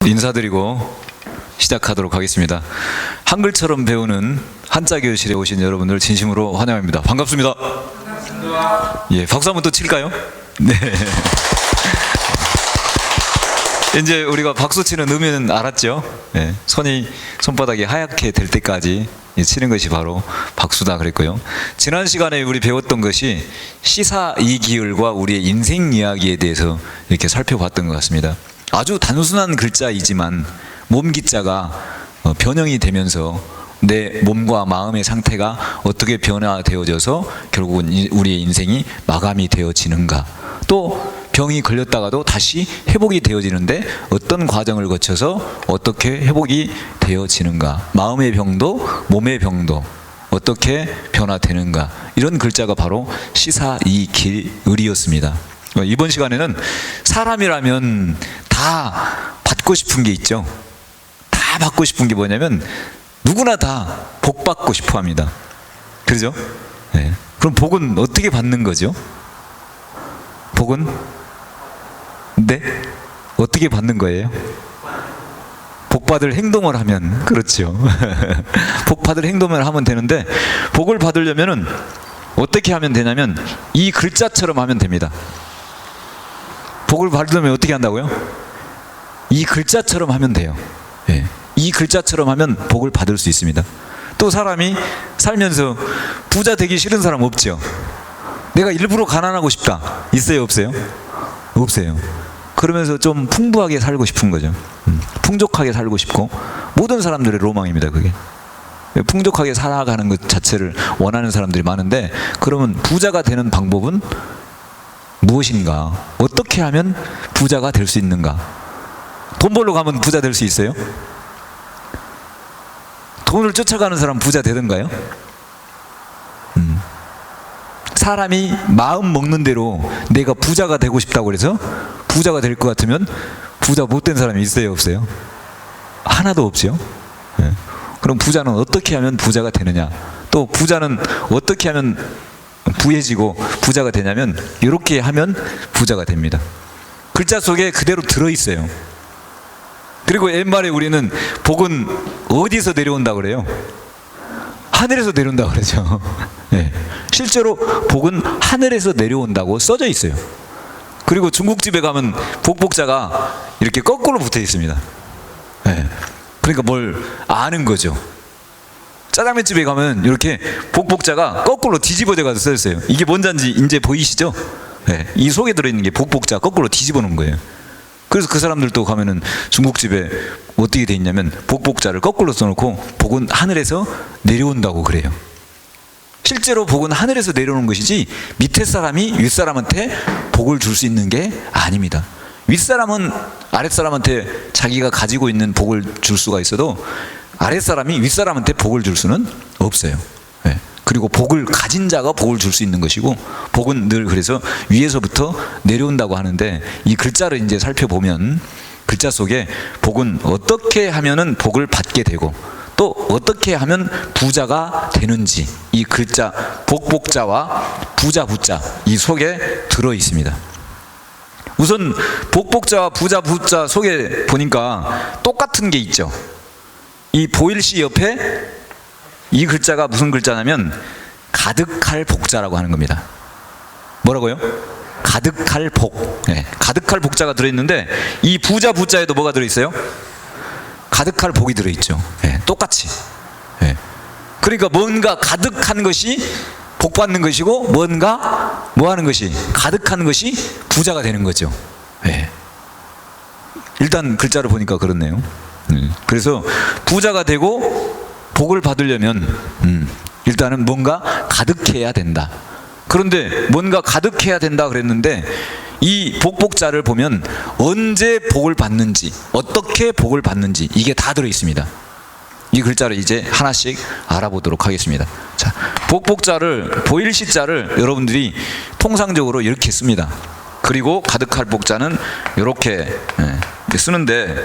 인사드리고 시작하도록 하겠습니다. 한글처럼 배우는 한자 교실에 오신 여러분들 진심으로 환영합니다. 반갑습니다. 반갑습니다. 예, 박수 한번 또 칠까요? 네. 이제 우리가 박수 치는 의미는 알았죠? 네, 손바닥이 하얗게 될 때까지 치는 것이 바로 박수다 그랬고요. 지난 시간에 우리 배웠던 것이 시사이기율과 우리의 인생 이야기에 대해서 이렇게 살펴봤던 것 같습니다. 아주 단순한 글자이지만 몸기자가 변형이 되면서 내 몸과 마음의 상태가 어떻게 변화되어져서 결국은 우리의 인생이 마감이 되어지는가, 또 병이 걸렸다가도 다시 회복이 되어지는데 어떤 과정을 거쳐서 어떻게 회복이 되어지는가, 마음의 병도 몸의 병도 어떻게 변화되는가, 이런 글자가 바로 시사이기율이었습니다. 이번 시간에는 사람이라면 다 받고 싶은 게 있죠. 다 받고 싶은 게 뭐냐면 누구나 다 복 받고 싶어 합니다. 그렇죠? 네. 그럼 복은 어떻게 받는 거죠? 복은? 네? 어떻게 받는 거예요? 복 받을 행동을 하면, 그렇죠. 복 받을 행동을 하면 되는데, 복을 받으려면은 어떻게 하면 되냐면 이 글자처럼 하면 됩니다. 복을 받으려면 어떻게 한다고요? 이 글자처럼 하면 돼요. 예. 이 글자처럼 하면 복을 받을 수 있습니다. 또 사람이 살면서 부자 되기 싫은 사람 없죠? 내가 일부러 가난하고 싶다, 있어요 없어요? 없어요. 그러면서 좀 풍부하게 살고 싶은 거죠. 풍족하게 살고 싶고, 모든 사람들의 로망입니다. 그게 풍족하게 살아가는 것 자체를 원하는 사람들이 많은데, 그러면 부자가 되는 방법은 무엇인가? 어떻게 하면 부자가 될 수 있는가? 돈 벌러 가면 부자 될 수 있어요? 돈을 쫓아가는 사람 부자 되던가요? 사람이 마음 먹는 대로 내가 부자가 되고 싶다고 해서 부자가 될 것 같으면 부자 못 된 사람이 있어요 없어요? 하나도 없죠. 네. 그럼 부자는 어떻게 하면 부자가 되느냐, 또 부자는 어떻게 하면 부해지고 부자가 되냐면 이렇게 하면 부자가 됩니다. 글자 속에 그대로 들어있어요. 그리고 옛말에 우리는 복은 어디서 내려온다고 그래요? 하늘에서 내려온다고 그러죠. 네. 실제로 복은 하늘에서 내려온다고 써져 있어요. 그리고 중국집에 가면 복복자가 이렇게 거꾸로 붙어 있습니다. 네. 그러니까 뭘 아는 거죠. 짜장면집에 가면 이렇게 복복자가 거꾸로 뒤집어져 가서 써 있어요. 이게 뭔지 이제 보이시죠? 네. 이 속에 들어있는 게 복복자 거꾸로 뒤집어 놓은 거예요. 그래서 그 사람들도 가면은 중국집에 어떻게 돼 있냐면 복복자를 거꾸로 써놓고 복은 하늘에서 내려온다고 그래요. 실제로 복은 하늘에서 내려오는 것이지 밑에 사람이 윗사람한테 복을 줄 수 있는 게 아닙니다. 윗사람은 아랫사람한테 자기가 가지고 있는 복을 줄 수가 있어도 아랫사람이 윗사람한테 복을 줄 수는 없어요. 네. 그리고 복을 가진 자가 복을 줄 수 있는 것이고, 복은 늘 그래서 위에서부터 내려온다고 하는데, 이 글자를 이제 살펴보면 글자 속에 복은 어떻게 하면은 복을 받게 되고 또 어떻게 하면 부자가 되는지, 이 글자 복복자와 부자 이 속에 들어 있습니다. 우선 복복자와 부자 속에 보니까 똑같은 게 있죠. 이 보일시 옆에 이 글자가 무슨 글자냐면 가득할 복자라고 하는 겁니다. 뭐라고요? 가득할 복. 네, 가득할 복자가 들어있는데, 이 부자에도 뭐가 들어있어요? 가득할 복이 들어있죠. 네, 똑같이. 네. 그러니까 뭔가 가득한 것이 복 받는 것이고, 뭔가 뭐 하는 것이 가득한 것이 부자가 되는 거죠. 네. 일단 글자를 보니까 그렇네요. 그래서 부자가 되고 복을 받으려면 일단은 뭔가 가득해야 된다. 그런데 뭔가 가득해야 된다 그랬는데, 이 복복자를 보면 언제 복을 받는지, 어떻게 복을 받는지, 이게 다 들어 있습니다. 이 글자를 이제 하나씩 알아보도록 하겠습니다. 자, 복복자를, 보일시자를 여러분들이 통상적으로 이렇게 씁니다. 그리고 가득할 복자는 이렇게 쓰는데,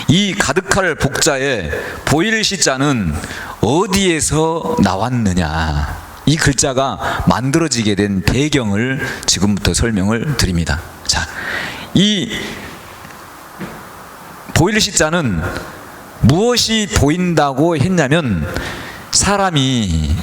이 가득할 복자의 보일시자는 어디에서 나왔느냐, 이 글자가 만들어지게 된 배경을 지금부터 설명을 드립니다. 자, 이 보일시자는 무엇이 보인다고 했냐면 사람이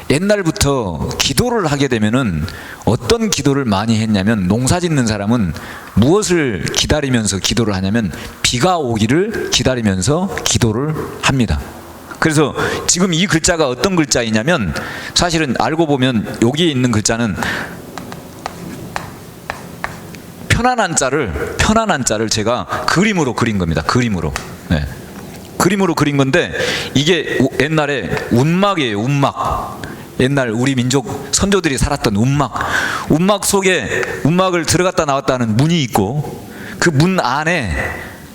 옛날부터 기도를 하게 되면은 어떤 기도를 많이 했냐면 농사 짓는 사람은 무엇을 기다리면서 기도를 하냐면 비가 오기를 기다리면서 기도를 합니다. 그래서 지금 이 글자가 어떤 글자이냐면 사실은 알고 보면 여기에 있는 글자는 편안한 자를 제가 그림으로 그린 겁니다. 그림으로. 네. 그림으로 그린 건데 이게 옛날에 운막이에요. 운막. 옛날 우리 민족 선조들이 살았던 운막 속에 운막을 들어갔다 나왔다는 문이 있고 그 문 안에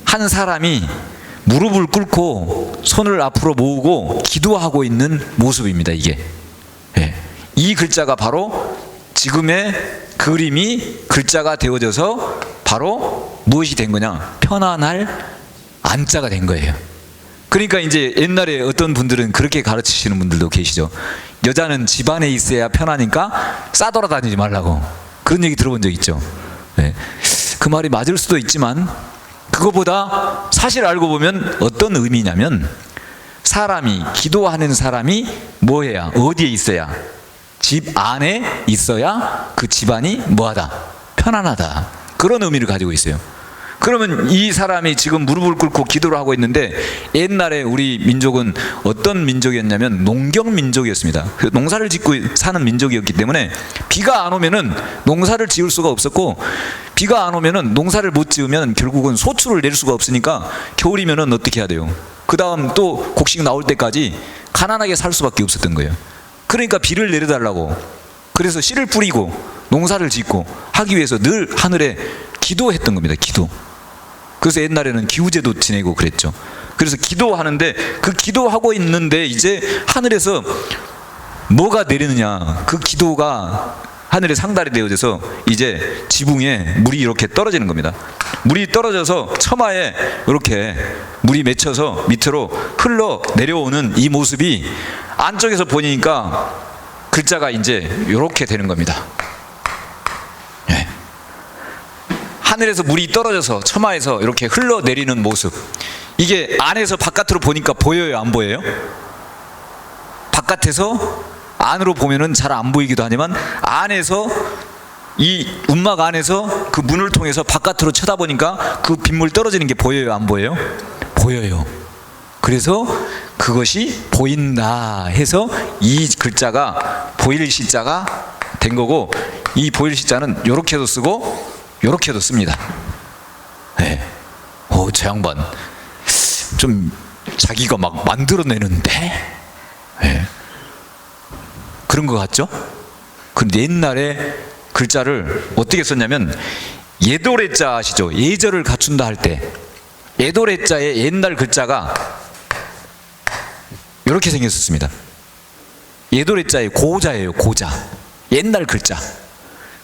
한 사람이 무릎을 꿇고 손을 앞으로 모으고 기도하고 있는 모습입니다. 이게. 예. 이 글자가 바로 지금의 그림이 글자가 되어져서 바로 무엇이 된 거냐? 편안할 안자가 된 거예요. 그러니까 이제 옛날에 어떤 분들은 그렇게 가르치시는 분들도 계시죠. 여자는 집안에 있어야 편하니까 싸돌아다니지 말라고. 그런 얘기 들어본 적 있죠. 네. 그 말이 맞을 수도 있지만 그거보다 사실 알고 보면 어떤 의미냐면 사람이 기도하는 사람이 뭐해야? 어디에 있어야? 집 안에 있어야 그 집안이 뭐하다? 편안하다. 그런 의미를 가지고 있어요. 그러면 이 사람이 지금 무릎을 꿇고 기도를 하고 있는데 옛날에 우리 민족은 어떤 민족이었냐면 농경 민족이었습니다. 농사를 짓고 사는 민족이었기 때문에 비가 안 오면은 농사를 지을 수가 없었고 비가 안 오면은 농사를 못 지으면 결국은 소출을 낼 수가 없으니까 겨울이면은 어떻게 해야 돼요? 그 다음 또 곡식 나올 때까지 가난하게 살 수밖에 없었던 거예요. 그러니까 비를 내려달라고 그래서 씨를 뿌리고 농사를 짓고 하기 위해서 늘 하늘에 기도했던 겁니다. 기도. 그래서 옛날에는 기우제도 지내고 그랬죠. 그래서 기도하는데 그 기도하고 있는데 이제 하늘에서 뭐가 내리느냐, 그 기도가 하늘에 상달이 되어져서 이제 지붕에 물이 이렇게 떨어지는 겁니다. 물이 떨어져서 처마에 이렇게 물이 맺혀서 밑으로 흘러 내려오는 이 모습이 안쪽에서 보니까 글자가 이제 이렇게 되는 겁니다. 네. 하늘에서 물이 떨어져서 처마에서 이렇게 흘러내리는 모습, 이게 안에서 바깥으로 보니까 보여요, 안 보여요? 바깥에서 안으로 보면은 잘 안 보이기도 하지만 안에서 이 운막 안에서 그 문을 통해서 바깥으로 쳐다보니까 그 빗물 떨어지는 게 보여요, 안 보여요? 보여요. 그래서 그것이 보인다 해서 이 글자가 보일 시자가 된 거고, 이 보일 시자는 요렇게도 쓰고 요렇게도 씁니다. 네. 저 양반 좀 자기가 막 만들어내는데, 네. 그런 것 같죠? 근데 옛날에 글자를 어떻게 썼냐면 예도래자 아시죠? 예절을 갖춘다 할 때 예도래자의 옛날 글자가 이렇게 생겼었습니다. 예도래자의 고자예요. 고자. 옛날 글자.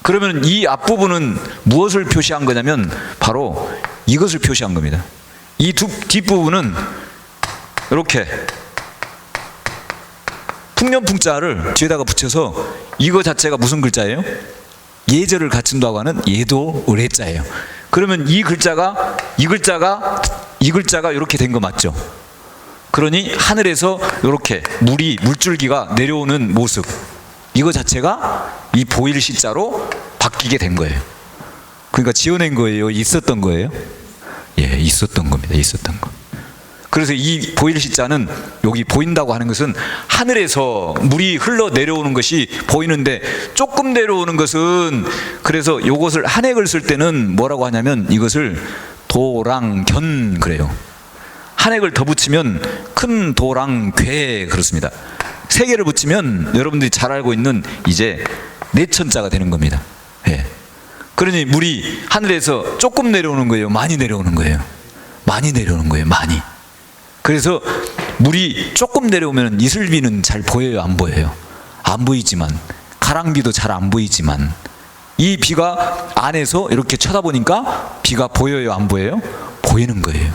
그러면 이 앞부분은 무엇을 표시한 거냐면 바로 이것을 표시한 겁니다. 이 뒷부분은 이렇게 풍년풍자를 뒤에다가 붙여서 이거 자체가 무슨 글자예요? 예절을 갖춘다고 하는 예도래자예요. 그러면 이 글자가 이렇게 된 거 맞죠? 그러니 하늘에서 이렇게 물줄기가 내려오는 모습, 이거 자체가 이 보일 시자로 바뀌게 된 거예요. 그러니까 지어낸 거예요? 있었던 거예요? 예, 있었던 겁니다. 있었던 거. 그래서 이 보일 시자는 여기 보인다고 하는 것은 하늘에서 물이 흘러 내려오는 것이 보이는데 조금 내려오는 것은, 그래서 이것을 한획을 쓸 때는 뭐라고 하냐면 이것을 도랑견 그래요. 한획을 더 붙이면 큰 도랑괴 그렇습니다. 세 개를 붙이면 여러분들이 잘 알고 있는 이제 내천자가 되는 겁니다. 예. 그러니 물이 하늘에서 조금 내려오는 거예요? 많이 내려오는 거예요? 많이 내려오는 거예요. 많이. 그래서 물이 조금 내려오면 이슬비는 잘 보여요, 안 보여요? 안 보이지만, 가랑비도 잘 안 보이지만, 이 비가 안에서 이렇게 쳐다보니까 비가 보여요, 안 보여요? 보이는 거예요.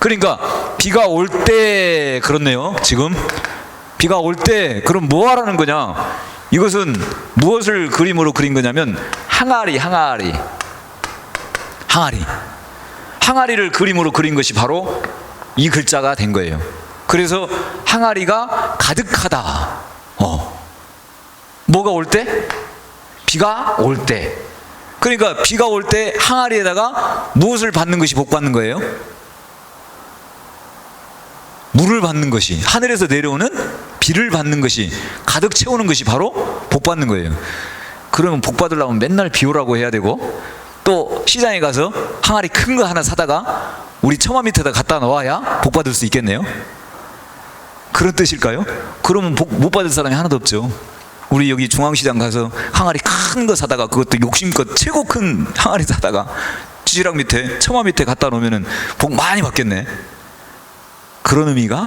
그러니까 비가 올 때 그렇네요. 지금 비가 올 때 그럼 뭐 하라는 거냐? 이것은 무엇을 그림으로 그린 거냐면 항아리 항아리를 그림으로 그린 것이 바로 이 글자가 된 거예요. 그래서 항아리가 가득하다. 뭐가 올 때? 비가 올 때. 그러니까 비가 올 때 항아리에다가 무엇을 받는 것이 복 받는 거예요? 물을 받는 것이, 하늘에서 내려오는 비를 받는 것이, 가득 채우는 것이 바로 복 받는 거예요. 그러면 복 받으려면 맨날 비 오라고 해야 되고, 또 시장에 가서 항아리 큰 거 하나 사다가 우리 처마 밑에다 갖다 놓아야 복 받을 수 있겠네요. 그런 뜻일까요? 그러면 복 못 받을 사람이 하나도 없죠. 우리 여기 중앙시장 가서 항아리 큰 거 사다가, 그것도 욕심껏 최고 큰 항아리 사다가 지지락 밑에, 처마 밑에 갖다 놓으면 복 많이 받겠네. 그런 의미가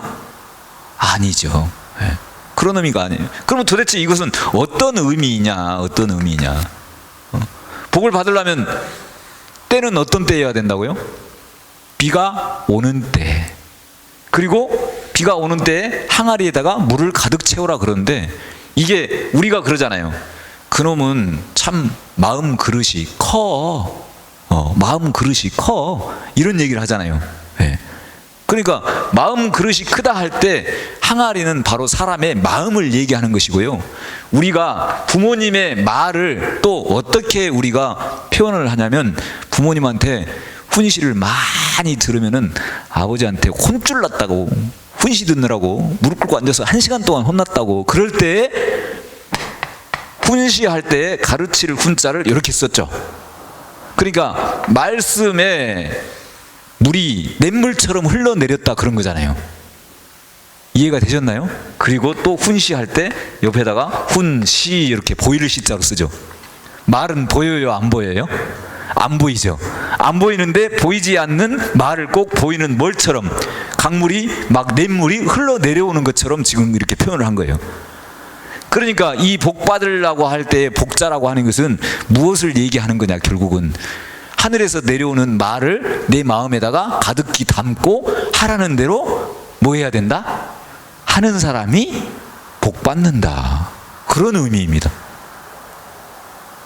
아니죠. 네. 그런 의미가 아니에요. 그러면 도대체 이것은 어떤 의미이냐, 어떤 의미이냐. 복을 받으려면 때는 어떤 때여야 된다고요? 비가 오는 때. 그리고 비가 오는 때에 항아리에다가 물을 가득 채우라 그러는데, 이게 우리가 그러잖아요. 그놈은 참 마음 그릇이 커. 마음 그릇이 커. 이런 얘기를 하잖아요. 네. 그러니까 마음 그릇이 크다 할 때 항아리는 바로 사람의 마음을 얘기하는 것이고요. 우리가 부모님의 말을 또 어떻게 우리가 표현을 하냐면, 부모님한테 훈시를 많이 들으면은 아버지한테 혼쭐 났다고, 훈시 듣느라고 무릎 꿇고 앉아서 1시간 동안 혼났다고, 그럴 때 훈시할 때 가르칠 훈자를 이렇게 썼죠. 그러니까 말씀에 물이 냇물처럼 흘러내렸다, 그런 거잖아요. 이해가 되셨나요? 그리고 또 훈시할 때 옆에다가 훈시 이렇게 보이를 시자로 쓰죠. 말은 보여요, 안 보여요? 안 보이죠. 안 보이는데 보이지 않는 말을 꼭 보이는 뭘처럼, 강물이 막 냇물이 흘러내려오는 것처럼 지금 이렇게 표현을 한 거예요. 그러니까 이 복 받으려고 할 때 복자라고 하는 것은 무엇을 얘기하는 거냐, 결국은 하늘에서 내려오는 말을 내 마음에다가 가득히 담고 하라는 대로 뭐 해야 된다? 하는 사람이 복 받는다. 그런 의미입니다.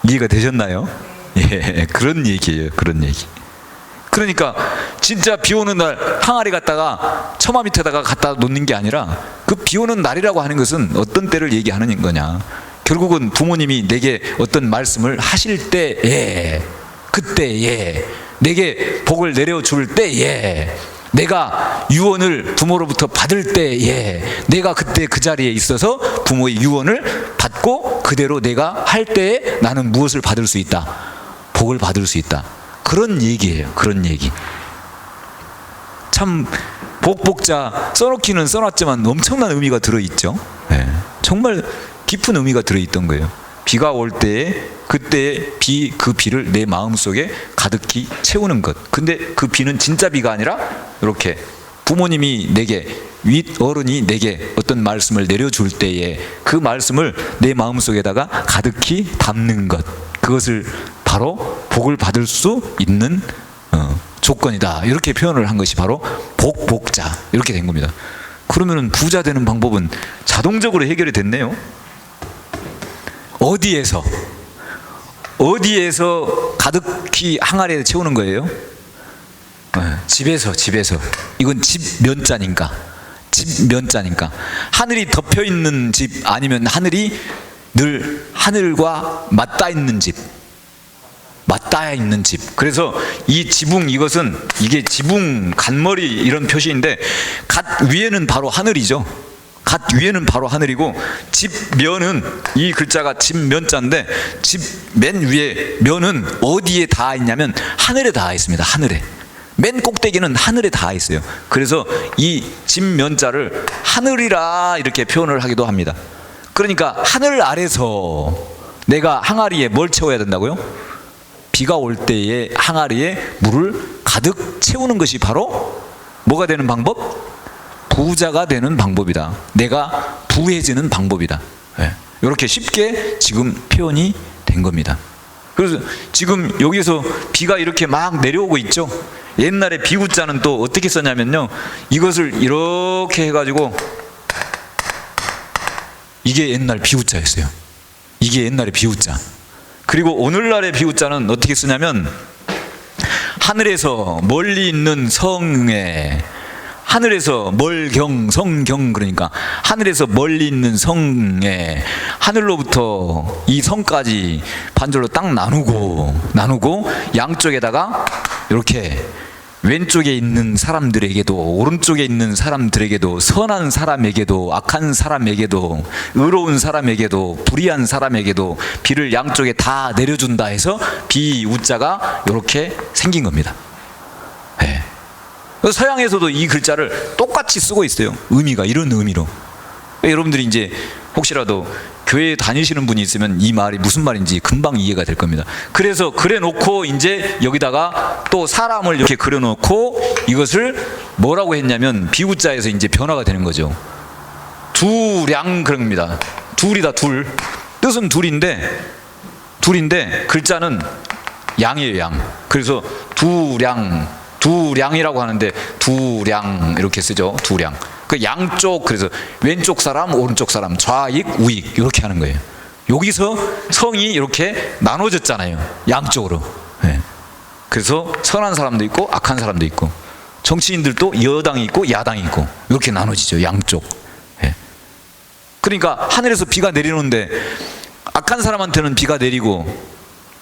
이해가 되셨나요? 예, 그런 얘기예요. 그런 얘기. 그러니까 진짜 비 오는 날 항아리 갖다가 처마 밑에다가 갖다 놓는 게 아니라, 그 비 오는 날이라고 하는 것은 어떤 때를 얘기하는 거냐, 결국은 부모님이 내게 어떤 말씀을 하실 때에, 그때에, 내게 복을 내려줄 때에, 내가 유언을 부모로부터 받을 때에, 내가 그때 그 자리에 있어서 부모의 유언을 받고 그대로 내가 할 때에 나는 무엇을 받을 수 있다? 복을 받을 수 있다. 그런 얘기예요. 그런 얘기. 참 복자 써놓기는 써놨지만 엄청난 의미가 들어있죠. 네. 정말 깊은 의미가 들어있던 거예요. 비가 올 때에 그때의 그 비를 내 마음속에 가득히 채우는 것. 근데 그 비는 진짜 비가 아니라 이렇게 부모님이 내게, 윗 어른이 내게 어떤 말씀을 내려줄 때에 그 말씀을 내 마음속에다가 가득히 담는 것, 그것을 바로 복을 받을 수 있는 조건이다. 이렇게 표현을 한 것이 바로 복자, 이렇게 된 겁니다. 그러면 부자 되는 방법은 자동적으로 해결이 됐네요. 어디에서 가득히 항아리에 채우는 거예요? 집에서. 이건 집 면자니까. 하늘이 덮여 있는 집, 아니면 하늘이 늘 하늘과 맞닿아 있는 집. 그래서 이 지붕, 이게 지붕 간머리 이런 표시인데, 갓 위에는 바로 하늘이죠. 갓 위에는 바로 하늘이고, 집면은, 이 글자가 집면자인데, 집 맨 위에 면은 어디에 닿아 있냐면 하늘에 닿아 있습니다. 하늘에. 맨 꼭대기는 하늘에 닿아 있어요. 그래서 이 집면자를 하늘이라 이렇게 표현을 하기도 합니다. 그러니까 하늘 아래서 내가 항아리에 뭘 채워야 된다고요? 비가 올 때에 항아리에 물을 가득 채우는 것이 바로 뭐가 되는 방법? 부자가 되는 방법이다. 내가 부해지는 방법이다. 이렇게 쉽게 지금 표현이 된 겁니다. 그래서 지금 여기서 비가 이렇게 막 내려오고 있죠. 옛날에 비구자는 또 어떻게 썼냐면요, 이것을 이렇게 해가지고, 이게 옛날 비구자였어요. 이게 옛날에 비구자. 그리고 오늘날의 비구자는 어떻게 쓰냐면, 하늘에서 멀리 있는 성에, 하늘에서 멀경, 성경, 그러니까 하늘에서 멀리 있는 성에, 하늘로부터 이 성까지 반절로 딱 나누고 양쪽에다가 이렇게 왼쪽에 있는 사람들에게도 오른쪽에 있는 사람들에게도 선한 사람에게도 악한 사람에게도 의로운 사람에게도 불의한 사람에게도 비를 양쪽에 다 내려준다 해서 비우자가 이렇게 생긴 겁니다. 네. 서양에서도 이 글자를 똑같이 쓰고 있어요. 의미가 이런 의미로. 여러분들이 이제 혹시라도 교회에 다니시는 분이 있으면 이 말이 무슨 말인지 금방 이해가 될 겁니다. 그래서 그려놓고 이제 여기다가 또 사람을 이렇게 그려놓고 이것을 뭐라고 했냐면 비우자에서 이제 변화가 되는 거죠. 두량 그럽니다. 둘이다, 둘. 뜻은 둘인데 글자는 양이에요, 양. 그래서 두량이라고 하는데 두량 이렇게 쓰죠. 두량. 그 양쪽, 그래서 왼쪽 사람, 오른쪽 사람, 좌익, 우익 이렇게 하는 거예요. 여기서 성이 이렇게 나눠졌잖아요. 양쪽으로. 네. 그래서 선한 사람도 있고 악한 사람도 있고 정치인들도 여당이 있고 야당이 있고 이렇게 나눠지죠. 양쪽. 네. 그러니까 하늘에서 비가 내리는데 악한 사람한테는 비가 내리고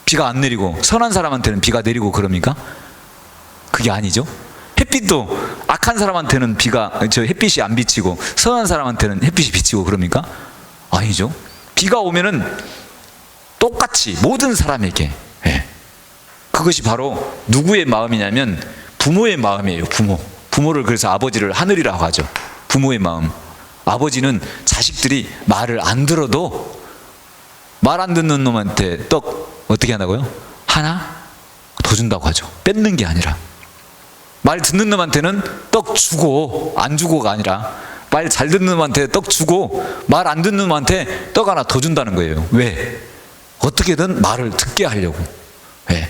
비가 안 내리고 선한 사람한테는 비가 내리고 그럽니까? 그게 아니죠. 햇빛도 악한 사람한테는 햇빛이 안 비치고 선한 사람한테는 햇빛이 비치고 그럽니까? 아니죠. 비가 오면은 똑같이 모든 사람에게. 예. 그것이 바로 누구의 마음이냐면 부모의 마음이에요. 부모를 그래서 아버지를 하늘이라고 하죠. 부모의 마음. 아버지는 자식들이 말을 안 들어도 말 안 듣는 놈한테 떡 어떻게 한다고요? 하나 더 준다고 하죠. 뺏는 게 아니라. 말 듣는 놈한테는 떡 주고 안 주고가 아니라 말 잘 듣는 놈한테 떡 주고 말 안 듣는 놈한테 떡 하나 더 준다는 거예요. 왜? 어떻게든 말을 듣게 하려고. 왜?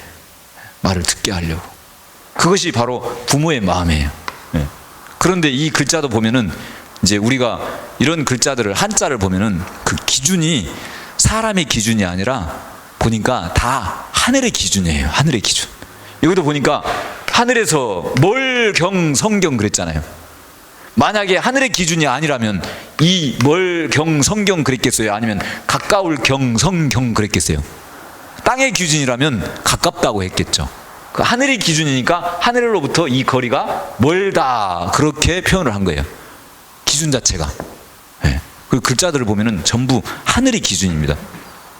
말을 듣게 하려고. 그것이 바로 부모의 마음이에요. 네. 그런데 이 글자도 보면은 이제 우리가 이런 글자들을 한자를 보면은 그 기준이 사람의 기준이 아니라 보니까 다 하늘의 기준이에요. 하늘의 기준. 여기도 보니까 하늘에서 멀경 성경 그랬잖아요. 만약에 하늘의 기준이 아니라면 이 멀경 성경 그랬겠어요? 아니면 가까울 경 성경 그랬겠어요? 땅의 기준이라면 가깝다고 했겠죠. 그 하늘의 기준이니까 하늘로부터 이 거리가 멀다 그렇게 표현을 한 거예요. 기준 자체가. 네. 그 글자들을 보면은 전부 하늘의 기준입니다.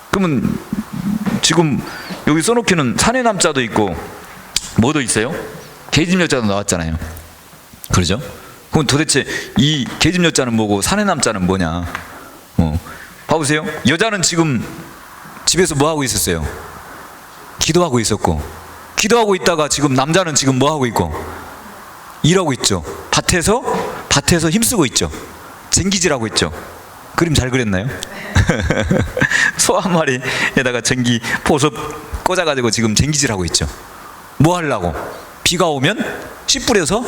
그러면 지금 여기 써놓기는 산의 남자도 있고 뭐도 있어요? 계집여자도 나왔잖아요. 그러죠? 그럼 도대체 이 계집여자는 뭐고 산의 남자는 뭐냐? 봐보세요. 여자는 지금 집에서 뭐 하고 있었어요? 기도하고 있었고, 기도하고 있다가 지금 남자는 지금 뭐 하고 있고? 일하고 있죠. 밭에서 힘쓰고 있죠. 쟁기질하고 있죠. 그림 잘 그렸나요? 소 한 마리에다가 전기 보석 꽂아가지고 지금 쟁기질하고 있죠. 뭐 하려고? 비가 오면 씨 뿌려서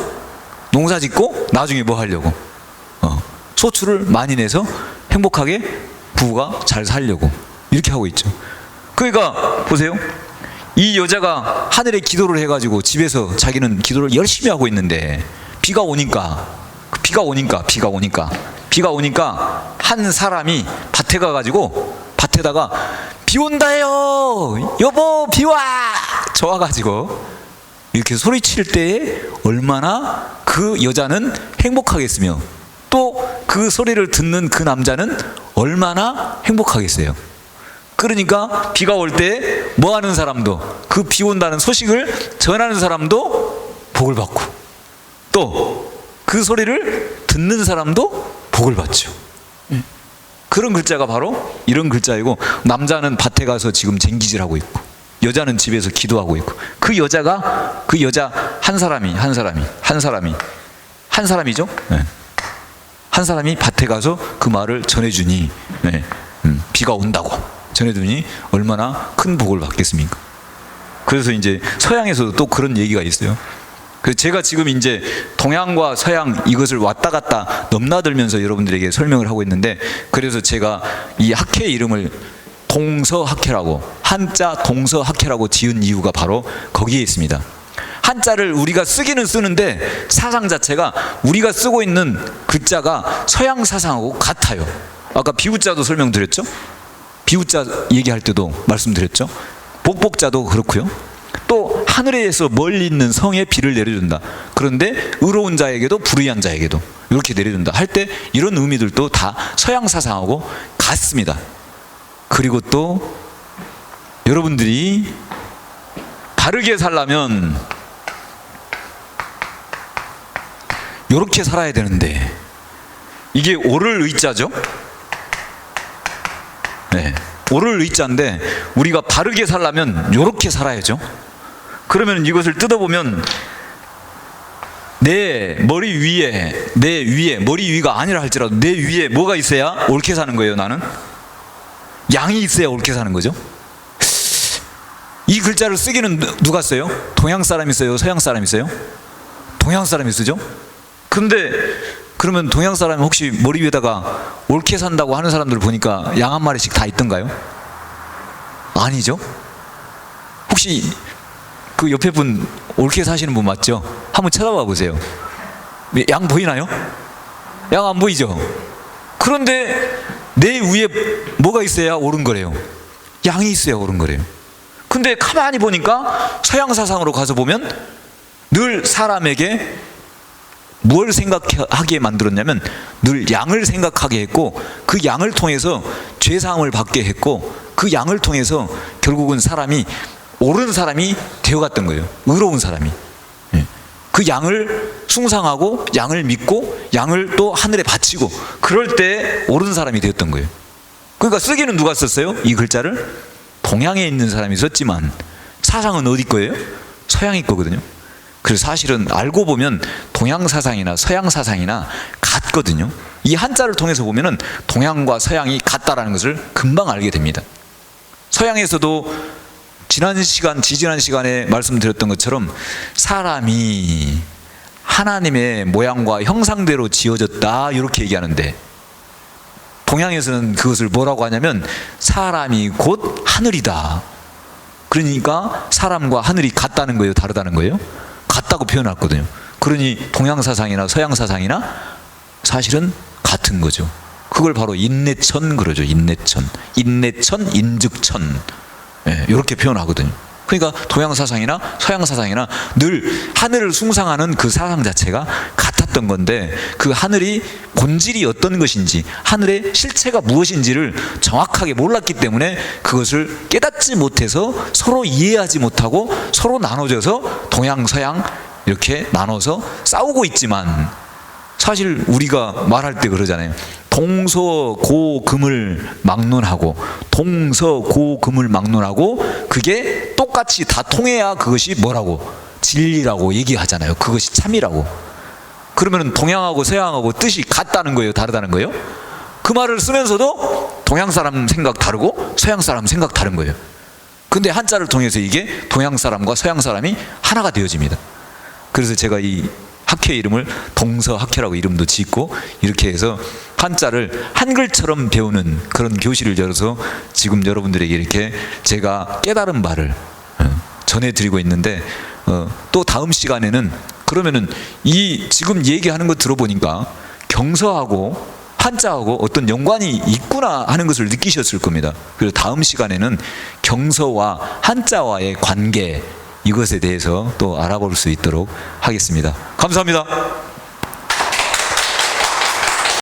농사 짓고 나중에 뭐 하려고? 소출을 많이 내서 행복하게 부부가 잘 살려고 이렇게 하고 있죠. 그러니까 보세요. 이 여자가 하늘에 기도를 해가지고 집에서 자기는 기도를 열심히 하고 있는데 비가 오니까 한 사람이 밭에 가가지고 밭에다가 비 온다요 여보 비와 좋아가지고 이렇게 소리칠 때에 얼마나 그 여자는 행복하겠으며 또 그 소리를 듣는 그 남자는 얼마나 행복하겠어요. 그러니까 비가 올 때 뭐 하는 사람도 그 비 온다는 소식을 전하는 사람도 복을 받고 또 그 소리를 듣는 사람도 복을 받죠. 그런 글자가 바로 이런 글자이고 남자는 밭에 가서 지금 쟁기질하고 있고 여자는 집에서 기도하고 있고 그 여자 한 사람이죠. 네. 한 사람이 밭에 가서 그 말을 전해주니 네. 비가 온다고 전해주니 얼마나 큰 복을 받겠습니까? 그래서 이제 서양에서도 또 그런 얘기가 있어요. 그래서 제가 지금 이제 동양과 서양 이것을 왔다 갔다 넘나들면서 여러분들에게 설명을 하고 있는데 그래서 제가 이 학회 이름을 동서학회라고 한자 동서학회라고 지은 이유가 바로 거기에 있습니다. 한자를 우리가 쓰기는 쓰는데 사상 자체가 우리가 쓰고 있는 글자가 서양 사상하고 같아요. 아까 비우자도 설명드렸죠? 비우자 얘기할 때도 말씀드렸죠? 복복자도 그렇고요. 또 하늘에서 멀리 있는 성에 비를 내려준다. 그런데 의로운 자에게도 불의한 자에게도 이렇게 내려준다 할 때 이런 의미들도 다 서양 사상하고 같습니다. 그리고 또 여러분들이 바르게 살려면 이렇게 살아야 되는데 이게 오를 의자죠? 네, 오를 의자인데 우리가 바르게 살려면 이렇게 살아야죠. 그러면 이것을 뜯어보면 내 머리 위에 머리 위가 아니라 할지라도 내 위에 뭐가 있어야 옳게 사는 거예요. 나는 양이 있어야 옳게 사는 거죠. 이 글자를 쓰기는 누가 써요? 동양 사람이 써요? 서양 사람이 써요? 동양 사람이 쓰죠. 근데 그러면 동양 사람이 혹시 머리 위에다가 옳게 산다고 하는 사람들 보니까 양 한 마리씩 다 있던가요? 아니죠. 혹시 그 옆에 분 옳게 사시는 분 맞죠? 한번 쳐다봐 보세요. 양 보이나요? 양 안 보이죠? 그런데 내 위에 뭐가 있어야 옳은 거래요? 양이 있어야 옳은 거래요. 근데 가만히 보니까 서양 사상으로 가서 보면 늘 사람에게 뭘 생각하게 만들었냐면 늘 양을 생각하게 했고 그 양을 통해서 죄사함을 받게 했고 그 양을 통해서 결국은 사람이 옳은 사람이 되어갔던 거예요. 의로운 사람이. 그 양을 숭상하고 양을 믿고 양을 또 하늘에 바치고 그럴 때 옳은 사람이 되었던 거예요. 그러니까 쓰기는 누가 썼어요? 이 글자를? 동양에 있는 사람이 썼지만 사상은 어디 거예요? 서양이 거거든요. 그래서 사실은 알고 보면 동양 사상이나 서양 사상이나 같거든요. 이 한자를 통해서 보면은 동양과 서양이 같다라는 것을 금방 알게 됩니다. 서양에서도 지지난 시간에 말씀드렸던 것처럼 사람이 하나님의 모양과 형상대로 지어졌다 이렇게 얘기하는데 동양에서는 그것을 뭐라고 하냐면 사람이 곧 하늘이다. 그러니까 사람과 하늘이 같다는 거예요? 다르다는 거예요? 같다고 표현했거든요. 그러니 동양 사상이나 서양 사상이나 사실은 같은 거죠. 그걸 바로 인내천 그러죠. 인내천, 인즉천 이렇게 표현하거든요. 그러니까 동양 사상이나 서양 사상이나 늘 하늘을 숭상하는 그 사상 자체가 같았던 건데 그 하늘이 본질이 어떤 것인지 하늘의 실체가 무엇인지를 정확하게 몰랐기 때문에 그것을 깨닫지 못해서 서로 이해하지 못하고 서로 나눠져서 동양 서양 이렇게 나눠서 싸우고 있지만 사실 우리가 말할 때 그러잖아요. 동서고금을 막론하고 동서고금을 막론하고 그게 똑같이 다 통해야 그것이 뭐라고? 진리라고 얘기하잖아요. 그것이 참이라고. 그러면 동양하고 서양하고 뜻이 같다는 거예요? 다르다는 거예요? 그 말을 쓰면서도 동양 사람 생각 다르고 서양 사람 생각 다른 거예요. 근데 한자를 통해서 이게 동양 사람과 서양 사람이 하나가 되어집니다. 그래서 제가 이 학회 이름을 동서학회라고 이름도 짓고 이렇게 해서 한자를 한글처럼 배우는 그런 교실을 열어서 지금 여러분들에게 이렇게 제가 깨달은 바를 전해드리고 있는데 또 다음 시간에는 그러면은 이 지금 얘기하는 거 들어보니까 경서하고 한자하고 어떤 연관이 있구나 하는 것을 느끼셨을 겁니다. 그래서 다음 시간에는 경서와 한자와의 관계 이것에 대해서 또 알아볼 수 있도록 하겠습니다. 감사합니다.